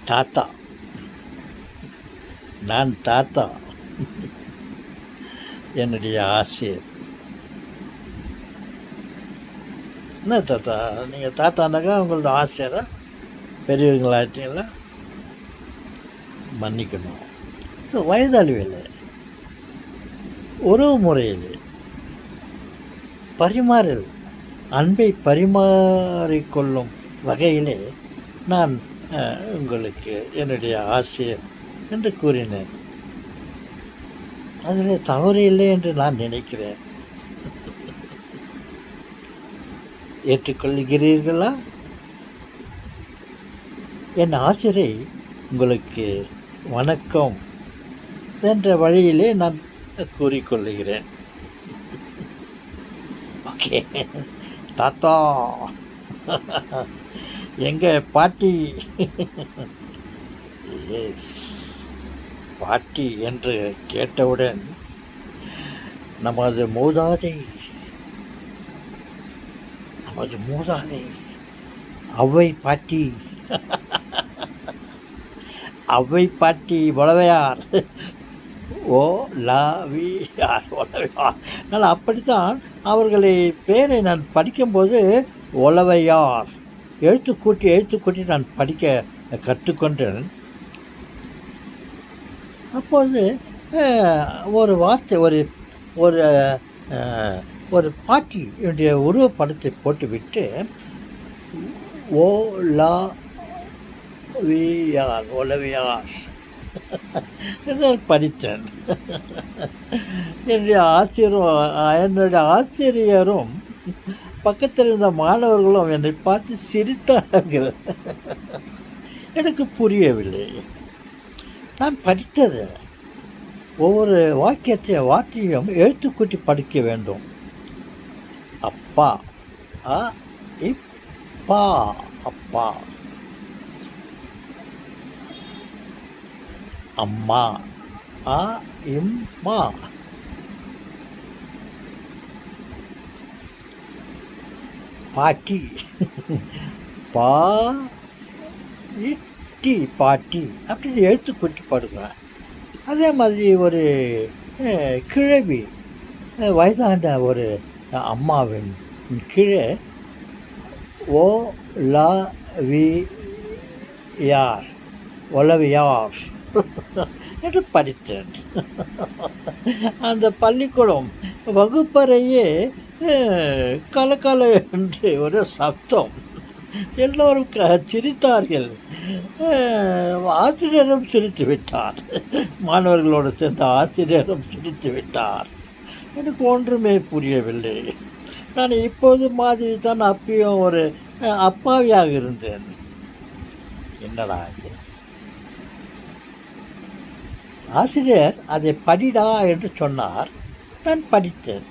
தாத்தா, நான் தாத்தா, என்னுடைய ஆசிரியர். என்ன தாத்தா, நீங்கள் தாத்தானாக்கா உங்களது ஆசிரியரா? பெரியவங்களாச்சிங்களா? மன்னிக்கணும். ஸோ வயதளவில் உறவு முறையில் பரிமாறல், அன்பை பரிமாறிக்கொள்ளும் வகையிலே நான் உங்களுக்கு என்னுடைய ஆசிரியர் என்று கூறினேன். அதில் தவறு இல்லை என்று நான் நினைக்கிறேன். ஏற்றுக்கொள்கிறீர்களா? என் ஆசிரியை உங்களுக்கு வணக்கம் என்ற வழியிலே நான் கூறிக்கொள்ளுகிறேன். ஓகே தாத்தா, எங்க பாட்டி. எஸ், பாட்டி என்று கேட்டவுடன் நமது மூதாதை அவ்வை பாட்டி, அவ்வை பாட்டி ஒளவையார், ஓ லா வி ஆர் ஒளவையார். நான் அப்படித்தான் அவர்களை பேரை நான் படிக்கும்போது ஒளவையார் எழுத்து கூட்டி நான் படிக்க கற்றுக்கொண்டேன். அப்பொழுது ஒரு வார்த்தை, ஒரு ஒரு ஒரு பாட்டி என்னுடைய உருவப்படத்தை போட்டுவிட்டு ஓ லா வி ஆர் ஒளவையார் நான் படித்தேன். என்னுடைய ஆசிரியரும் பக்கத்தில் இருந்த மாணவர்களும் என்னை பார்த்து சிரித்தார்கள். எனக்கு புரியவில்லை. நான் படித்தது ஒவ்வொரு வார்த்தையும் எழுத்துக்கூட்டி படிக்க வேண்டும். அப்பா, அ இப்பா, அப்பா. அம்மா, அ இம்மா. பாட்டி, பா இட்டி பாட்டி. அப்படி எழுத்து கூட்டி பாடுங்க. அதே மாதிரி ஒரு கிழவி, வயதான ஒரு அம்மாவின் கீழே ஓ லா வி யார் ஒளவையார் என்று படித்தேன். அந்த பள்ளிக்கூடம் வகுப்பறையே கலக்கல என்று ஒரு சப்தம். எல்லோரும் சிரித்தார்கள். ஆசிரியரும் சிரித்து விட்டார். மாணவர்களோடு சேர்ந்த ஆசிரியரும் சிரித்து விட்டார். எனக்கு ஒன்றுமே புரியவில்லை. நான் இப்போது மாதிரி தான் அப்பயும் ஒரு அப்பாவியாக இருந்தேன். என்னடா இது? ஆசிரியர் அதை படிடா என்று சொன்னார். நான் படித்தேன்,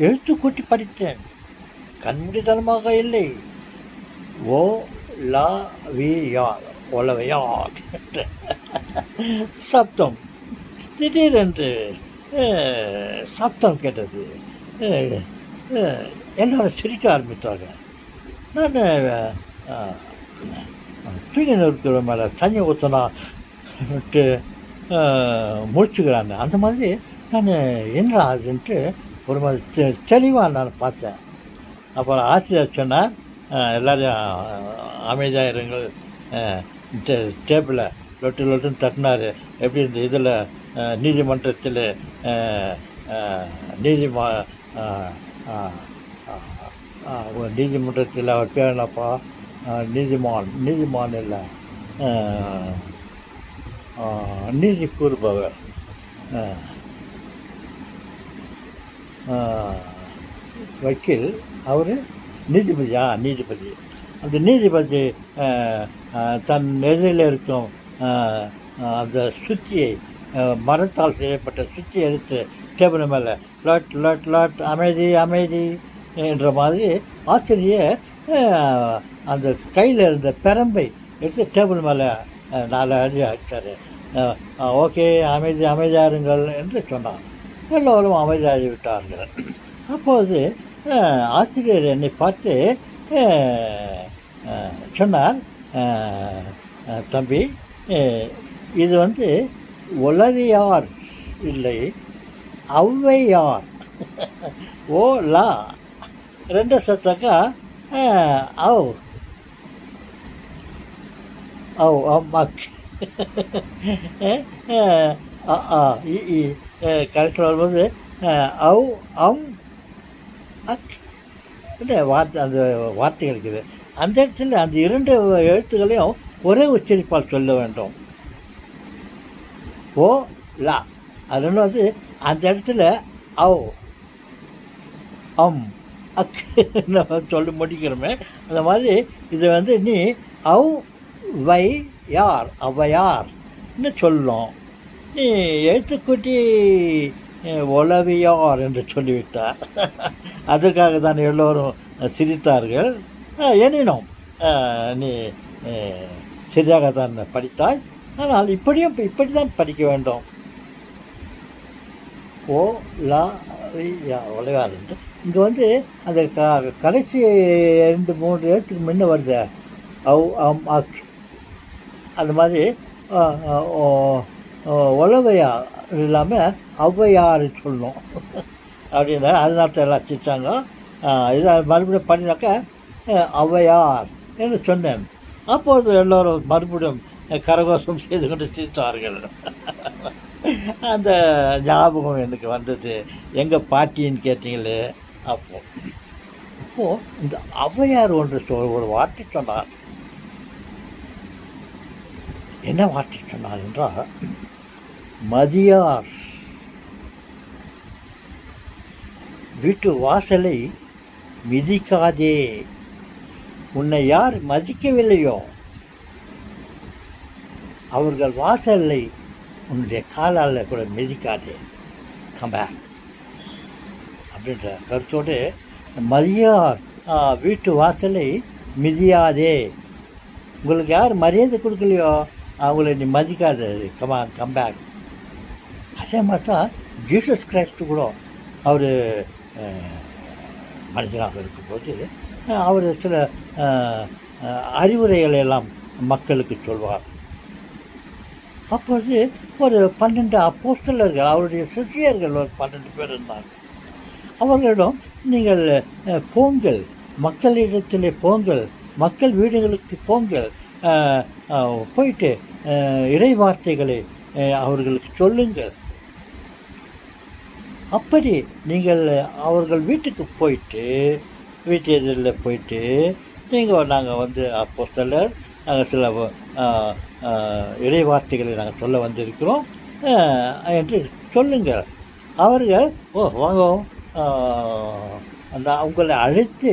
எழுத்து கூட்டி படித்தேன். கண்மூடித்தனமாக இல்லை. ஓ லா வி யார் ஒளவையார் சப்தம். திடீரென்று சப்தம் கேட்டது. எல்லோரும் சிரிக்க ஆரம்பித்தாங்க. நான் தூங்கி இருக்கிற மேலே தண்ணி ஊற்றினாட்டு முடிச்சுக்கிறாங்க. அந்த மாதிரி நான் என்ன ஆகுதுன்ட்டு ஒரு மாதிரி தெளிவாக நான் பார்த்தேன். அப்புறம் ஆசிரியர் சொன்னார், எல்லோரும் அமைதியாக இருங்கள். டேபிளில் லொட்டுன்னு தட்டினார். எப்படி இந்த இதில் நீதிமன்றத்தில் நீதிமன்றத்தில் அவர் பேர் என்னப்பா, நீதிமான் இல்லை, நீதி கூறுபவர், வக்கீல், அவர் நீதிபதி. அந்த நீதிபதி தன் எதிரில் இருக்கும் அந்த சுத்தியை, மரத்தால் செய்யப்பட்ட சுத்தி எடுத்து டேபிள் மேலே லாட் அமைதி என்ற மாதிரி ஆசிரியர் அந்த கையில் இருந்த பெரம்பை எடுத்து டேபிள் மேலே 4 அடி அடித்தார். ஓகே, அமைதியாருங்கள் என்று சொன்னார். எல்லோரும் அமைதியாகிவிட்டார்கள். அப்போது ஆசிரியர் என்னை பார்த்து சொன்னார், அஹ், தம்பி, அஹ், இது வந்து உளவியார் இல்லை, ஔவையார். ஓ லா ரெண்டு சேர்த்தாக்கா அவ் அவ் அம்மாக் கடைசியில் வரும்போது அவ் அம் அக் வார்த்தை, அந்த வார்த்தைகள் இருக்குது. அந்த இடத்துல அந்த இரண்டு எழுத்துக்களையும் ஒரே உச்சரிப்பால் சொல்ல வேண்டும். ஓ லா அது வந்து அந்த இடத்துல அவ் அம் அக் நம்ம சொல்லி முடிக்கிறோமே, அந்த மாதிரி இதை வந்து நீ அவ் வை யார் ஔவையார்னு சொல்லணும். நீ எழுத்துக்கூட்டி உளவியார் என்று சொல்லிவிட்டார். அதற்காக தான் எல்லோரும் சிரித்தார்கள். எனினும் நீ சரியாகத்தான் படித்தாய், ஆனால் இப்படி தான் படிக்க வேண்டும். ஓ லா உலகார் என்று இங்கே வந்து அந்த கடைசி 2-3 எழுத்துக்கு முன்ன வருது அவ் அம் அக். அந்த மாதிரி உளவையார் இல்லாமல் ஔவையார் சொல்லணும் அப்படின்னா அதனால எல்லாம் சிரித்தாங்க. இதை மறுபடியும் பண்ணினாக்கா ஔவையார் என்று சொன்னேன். அப்பொழுது எல்லோரும் மறுபடியும் கரகோஷம் செய்து கொண்டு சிரித்தார்கள். அந்த ஞாபகம் எனக்கு வந்தது, எங்கள் பாட்டின்னு கேட்டீங்களே. அப்போது இந்த ஔவையார் ஒரு வார்த்தை சொன்னார். என்ன வார்த்தை சொன்னார் என்றால், மதியார் வீட்டு வாசலை மிதிக்காதே, உன்னை யார் மதிக்கவில்லையோ அவர்கள் வாசலை உன்னுடைய காலால் கூட மிதிக்காதே, கம்பேக் அப்படின்ற கருத்தோடு, மதியார் வீட்டு வாசலை மிதியாதே, உங்களுக்கு யார் மரியாதை கொடுக்கலையோ அவங்கள நீ மதிக்காத, கம்பேக். அதே மாதிரி தான் ஜீசஸ் கிரைஸ்ட்டு கூட அவர் மனிதனாக இருக்கும்போது அவர் சில அறிவுரைகளை எல்லாம் மக்களுக்கு சொல்வார். அப்போது ஒரு 12 அப்போஸ்தலர்கள், அவருடைய சிஷியர்கள் ஒரு 12 பேர் இருந்தாங்க. அவர்களிடம் நீங்கள் போங்கள், மக்களிடத்திலே போங்கள், மக்கள் வீடுகளுக்கு போங்கள், போயிட்டு இறை வார்த்தைகளை அவர்களுக்கு சொல்லுங்கள். அப்படி நீங்கள் அவர்கள் வீட்டுக்கு போயிட்டு, வீட்டு எதிரில் போயிட்டு நாங்கள் வந்து அப்போஸ்தலர், நாங்கள் சில இறை வார்த்தைகளை நாங்கள் சொல்ல வந்திருக்கிறோம் என்று சொல்லுங்கள். அவர்கள் வாங்க அந்த அவங்களை அழைத்து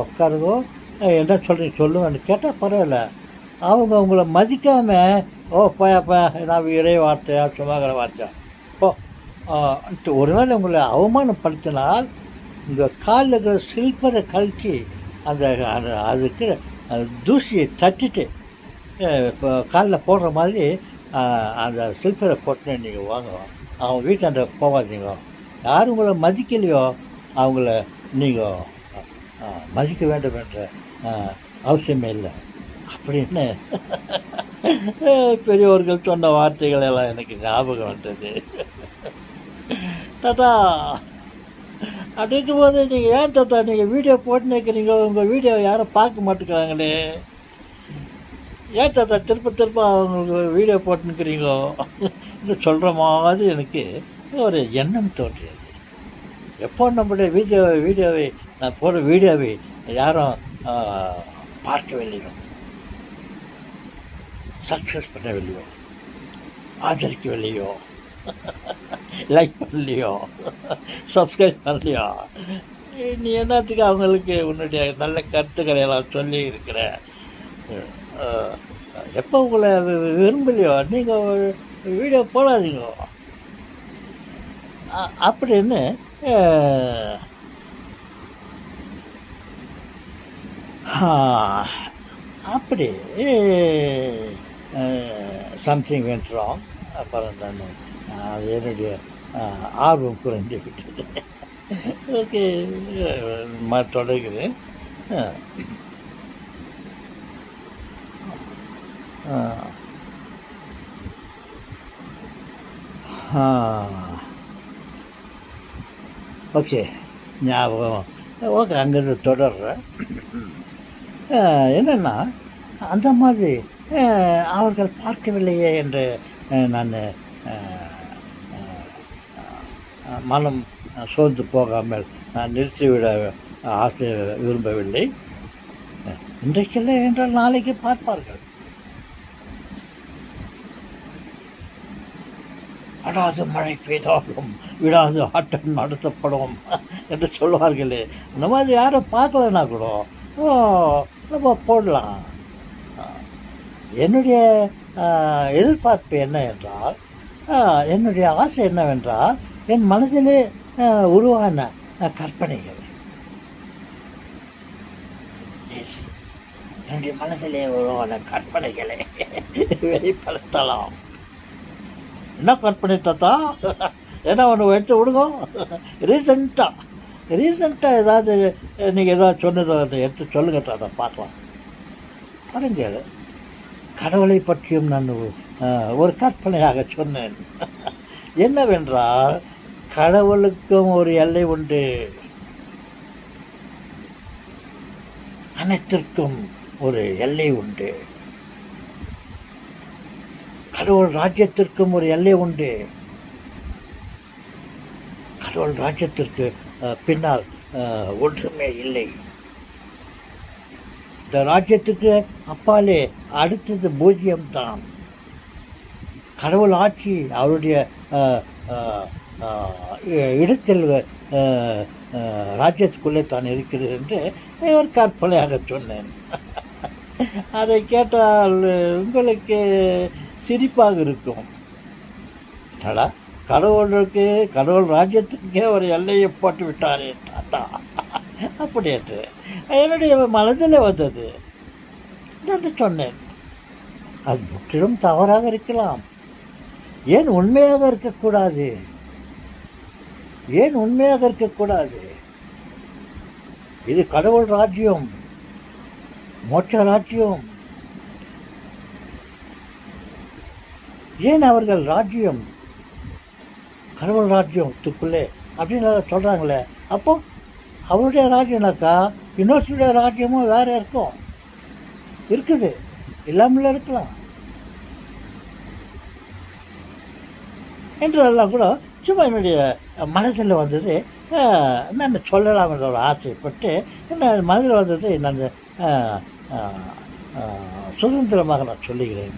உட்காருங்கோ, என்ன சொல்கிறீங்க சொல்லுங்கன்னு கேட்டால் பரவாயில்ல. அவங்க அவங்கள மதிக்காமல் போயாப்பா நான் இறை வார்த்தையா சும்மாகிற வார்த்தையா ஒருவேளை உங்களை அவமானப்படுத்தினால் உங்கள் காலில் இருக்கிற சில்பரை கழட்டி அந்த அதுக்கு தூசியை தட்டிட்டு இப்போ காலில் போடுற மாதிரி அந்த சில்பரை போட்டு நீங்கள் வாங்க. அவங்க வீட்டாண்ட போகாதீங்க. யார் உங்களை மதிக்கலையோ அவங்கள நீங்கள் மதிக்க வேண்டும் என்ற அவசியமே இல்லை அப்படின்னு பெரியவர்கள் சொன்ன வார்த்தைகள் எல்லாம் எனக்கு ஞாபகம் வந்தது. தாத்தா அப்படிங்கும் போது நீங்கள் ஏன் தாத்தா நீங்கள் வீடியோ போட்டுன்னு இருக்கிறீங்க, உங்கள் வீடியோ யாரும் பார்க்க மாட்டேங்கிறாங்களே, ஏன் தாத்தா திரும்ப அவங்களுக்கு வீடியோ போட்டுன்னுக்கிறீங்களோ இன்னும் சொல்கிற மாதிரி எனக்கு ஒரு எண்ணம் தோன்றியது. எப்போ நம்முடைய வீடியோவை நான் போடுற வீடியோவை யாரும் பார்க்கவில்லையோ, சக்ஸஸ் பண்ணவில்லையோ, ஆதரிக்கவில்லையோ, லைக் பண்ணலையோ, சப்ஸ்கிரைப் பண்ணலையோ, நீ என்னத்துக்கு அவங்களுக்கு உன்னுடைய நல்ல கருத்துக்களை எல்லாம் சொல்லி இருக்கிற, எப்போ உங்களை விரும்பலையோ நீங்கள் வீடியோ போடாதீங்க அப்படின்னு அப்படி சம்திங் வென்ட் ராங். அப்புறம் நான் அது என்னுடைய ஆர்வம் குறைந்து விட்டது. ஓகே தொடங்குது. ஓகே, ஞாபகம். ஓகே, அங்கேருந்து தொடர்றேன். என்னென்னா, அந்த மாதிரி அவர்கள் பார்க்கவில்லையே என்று நான் மனம் சோர்ந்து போகாமல் நான் நிறுத்திவிட ஆசை விரும்பவில்லை. இன்றைக்கில்லை என்றால் நாளைக்கு பார்ப்பார்கள். அடாது மழை பெய்தாலும் விடாது ஆட்டம் நடத்தப்படும் என்று சொல்வார்களே, அந்த மாதிரி யாரும் பார்க்கலன்னா கூட நம்ம போடலாம். என்னுடைய எதிர்பார்ப்பு என்ன என்றால், என்னுடைய ஆசை என்னவென்றால், என் மனதிலே உருவான கற்பனைகள், என்னுடைய மனதிலே உருவான கற்பனைகளை வெளிப்படுத்தலாம். என்ன கற்பனை தாத்தா? ஏன்னா ஒன்று எடுத்து விடுங்க. ரீசெண்டாக ஏதாவது நீங்கள் ஏதாவது சொன்னதை எடுத்து சொல்லுங்கள் தாத்தா, பார்க்கலாம். பாருங்கள், கடவுளை பற்றியும் நான் ஒரு கற்பனையாக சொன்னேன். என்னவென்றால், கடவுளுக்கும் ஒரு எல்லை உண்டு, அனைத்திற்கும் ஒரு எல்லை உண்டு. கடவுள் ராஜ்யத்திற்கும் ஒரு எல்லை உண்டு. கடவுள் ராஜ்யத்திற்கு பின்னால் ஒன்றுமே இல்லை. இந்த ராஜ்யத்துக்கு அப்பாலே அடுத்தது பூஜ்யம்தான். கடவுள் ஆட்சி அவருடைய இடத்தில் ராஜ்யத்துக்குள்ளே தான் இருக்கிறது என்று ஒரு கற்பனையாக சொன்னேன். அதை கேட்டால் உங்களுக்கு சிரிப்பாக இருக்கும். கடவுள் ராஜ்யத்துக்கே ஒரு எல்லையை போட்டு விட்டாரே தாத்தா அப்படி என்று என்னுடைய மனதில் வந்தது. நான் சொன்னேன், அது முற்றிலும் தவறாக இருக்கலாம். ஏன் உண்மையாக இருக்கக்கூடாது? ஏன் உண்மையாக இருக்கக்கூடாது? இது கடவுள் ராஜ்யம், மோட்ச ராஜ்யம். ஏன் அவர்கள் ராஜ்யம், கடவுள் ராஜ்யத்துக்குள்ளே அப்படின்னு சொல்கிறாங்களே, அப்போ அவருடைய ராஜ்யம்னாக்கா இன்னொருடைய ராஜ்யமும் வேறு இருக்குது, இல்லாமல் இருக்கலாம் என்றெல்லாம் கூட சும்மா என்னுடைய மனசில் வந்தது. நான் சொல்லலாம் என்ற ஒரு ஆசைப்பட்டு என்ன மனதில் வந்தது. நான் சுதந்திரமாக நான் சொல்லுகிறேன்.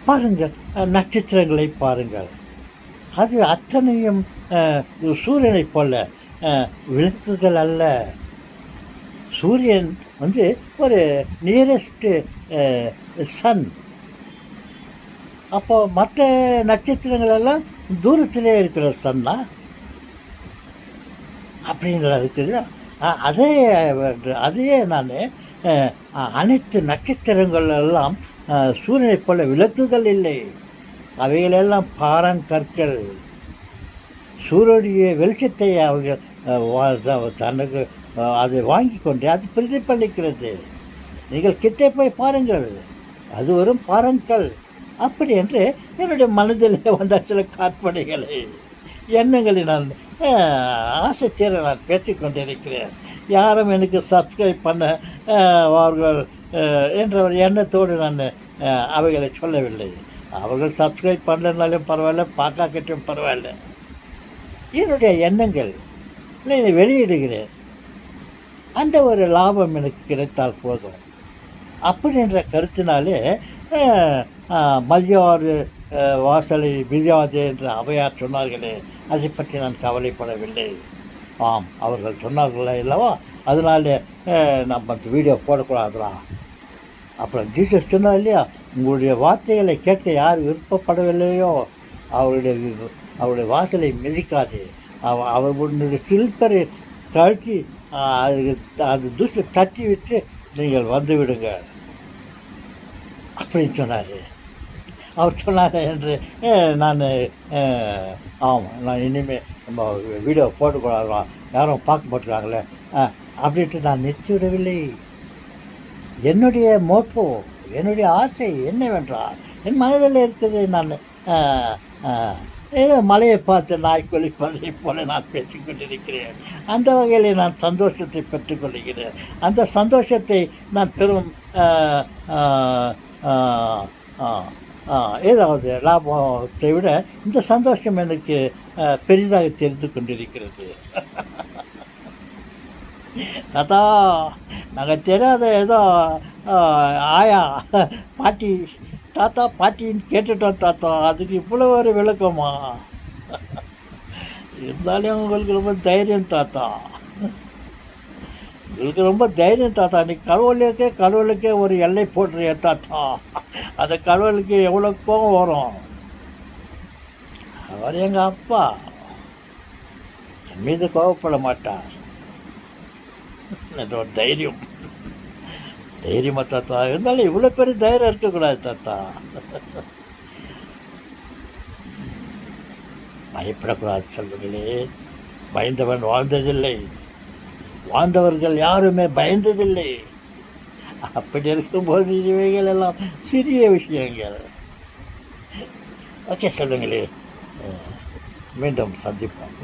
பாருங்கள், நட்சத்திரங்களை பாருங்கள். அது அத்தனையும் சூரியனை போல விளக்குகள் அல்ல. சூரியன் ஒரு நியரஸ்ட்டு சன். அப்போ மற்ற நட்சத்திரங்கள் எல்லாம் தூரத்திலே இருக்கிற சன்னா அப்படிங்கிற இருக்குல்ல. அதையே நான் அனைத்து நட்சத்திரங்கள் எல்லாம் சூரியனை போல விளக்குகள் இல்லை, அவைகளெல்லாம் பாறங்கற்கள். சூரியனுடைய வெளிச்சத்தை அவர்கள் தனக்கு அதை வாங்கி கொண்டு அது பிரதிபலிக்கிறது. நீங்கள் கிட்டே போய் பாருங்கள், அது வெறும் பாறங்கல். அப்படி என்று என்னுடைய மனதில் வந்த சில கற்பனைகளை எண்ணங்களை நான் ஆசை தீர நான் பேசிக்கொண்டிருக்கிறேன். யாரும் எனக்கு சப்ஸ்கிரைப் பண்ண அவர்கள் என்ற ஒரு எண்ணத்தோடு நான் அவைகளை சொல்லவில்லை. அவர்கள் சப்ஸ்கிரைப் பண்ணலனாலும் பரவாயில்ல, பார்க்காக்கிட்டும் பரவாயில்ல. என்னுடைய எண்ணங்கள் நான் வெளியிடுகிறேன். அந்த ஒரு லாபம் எனக்கு கிடைத்தால் போதும் அப்படின்ற கருத்தினாலே மதியாறு வாசலை மிதியாதே என்று அவையார் சொன்னார்களே, அதை பற்றி நான் கவலைப்படவில்லை. ஆம், அவர்கள் சொன்னார்களே இல்லவா, அதனால நம்ம அந்த வீடியோ போடக்கூடாதுடா. அப்புறம் ஜீசஸ் சொன்னார் இல்லையா, உங்களுடைய வார்த்தைகளை கேட்க யார் விருப்பப்படவில்லையோ அவருடைய வாசலை மிதிக்காது. அவர்களுடைய சில்பரை கழட்டி அது துஷ்ட தட்டி விட்டு நீங்கள் வந்து விடுங்க அப்படின்னு சொன்னார். அவர் சொன்னார் என்று நான் ஆமாம், நான் இனிமேல் நம்ம வீடியோ போட்டுக்கூடாதா, யாரும் பார்க்க மாட்டுறாங்களே அப்படின்ட்டு நான் நிறுத்தி விடவில்லை. என்னுடைய மோட்டோ, என்னுடைய ஆசை என்னவென்றால், என் மனதில் இருக்குது. நான் ஏதோ மலையை பார்த்து நாய் கொலிப்பதை போல நான் பேசிக்கொண்டிருக்கிறேன். அந்த வகையில் நான் சந்தோஷத்தை பெற்றுக்கொள்கிறேன். அந்த சந்தோஷத்தை நான் பெரும் ஏதாவது லாபத்தை விட இந்த சந்தோஷம் எனக்கு பெரிதாக தெரிந்து கொண்டிருக்கிறது. தாத்தா, நாங்கள் தெரியாத ஏதோ ஆயா பாட்டி தாத்தா பாட்டின்னு கேட்டுட்டோம் தாத்தா, அதுக்கு இவ்வளோ ஒரு விளக்கமா? இருந்தாலும் உங்களுக்கு ரொம்ப தைரியம் தாத்தா, உங்களுக்கு ரொம்ப தைரியம் தாத்தா. நீ கடவுளுக்கே ஒரு எல்லை போடுறிய தாத்தா. அந்த கடவுளுக்கு எவ்வளோ கோபம் வரும். அவர் எங்கள் அப்பா, என் மீது கோபப்பட மாட்டார் என்ற ஒரு தைரியமா தாத்தா. இருந்தாலும் இவ்வளோ பெரிய தைரியம் இருக்கக்கூடாது தாத்தா. பயப்படக்கூடாது சொல்லுங்களே. பயந்தவன் வாழ்ந்ததில்லை, வாழ்ந்தவர்கள் யாருமே பயந்ததில்லை. அப்படி இருக்கும்போது இவைகள் எல்லாம் சிறிய விஷயங்கள். ஓகே சொல்லுங்களே, மீண்டும் சந்திப்போம்.